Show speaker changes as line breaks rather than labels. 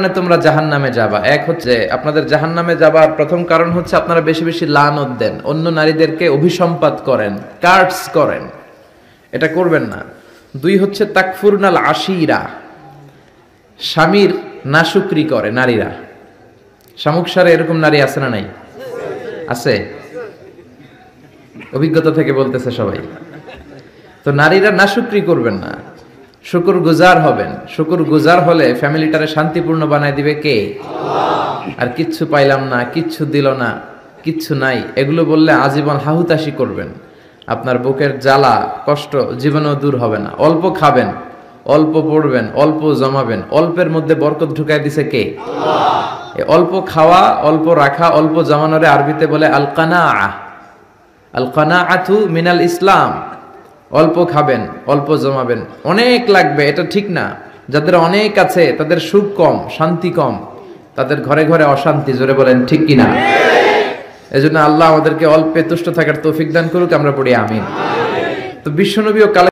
কারণে তোমরা জাহান্নামে যাবা। এক হচ্ছে আপনাদের জাহান্নামে যাবার প্রথম কারণ হচ্ছে আপনারা বেশি বেশি লানত দেন, অন্য নারীদেরকে অভিসম্পাত করেন, কার্ডস করেন, এটা করবেন না। দুই হচ্ছে তাকফুরনাল আশিরা, স্বামীর নাশুকরি করে নারীরা। শামুকসারে এরকম নারী আছে না নাই? আছে, অভিজ্ঞতা থেকে বলতেছে সবাই। তো নারীরা নাশুকরি করবেন না, শুকর গুজার হবেন। শুকর গুজার হলে ফ্যামিলিটারে শান্তিপূর্ণ বানায় দিবে কে? আর কিচ্ছু পাইলাম না, কিচ্ছু দিল না, কিচ্ছু নাই, এগুলো বললে আজীবন হাহুতাশি করবেন। আপনার বুকের জ্বালা কষ্ট জীবনেও দূর হবে না। অল্প খাবেন, অল্প পড়বেন, অল্প জমাবেন, অল্পের মধ্যে বরকত ঢুকায় দিছে কে? অল্প খাওয়া, অল্প রাখা, অল্প জমানোরে আরবিতে বলে আল কানাআ। আল কানাআতু মিনাল ইসলাম। অল্প খাবেন, অল্প জমাবেন, অনেক লাগবে এটা ঠিক না। যাদের অনেক আছে তাদের সুখ কম, শান্তি কম, তাদের ঘরে ঘরে অশান্তি। জোরে বলেন ঠিক কিনা? এজন্য আল্লাহ আমাদেরকে অল্পে তুষ্ট থাকার তৌফিক দান করুক, আমরা পড়ি আমিন। তো বিশ্বনবীও কালে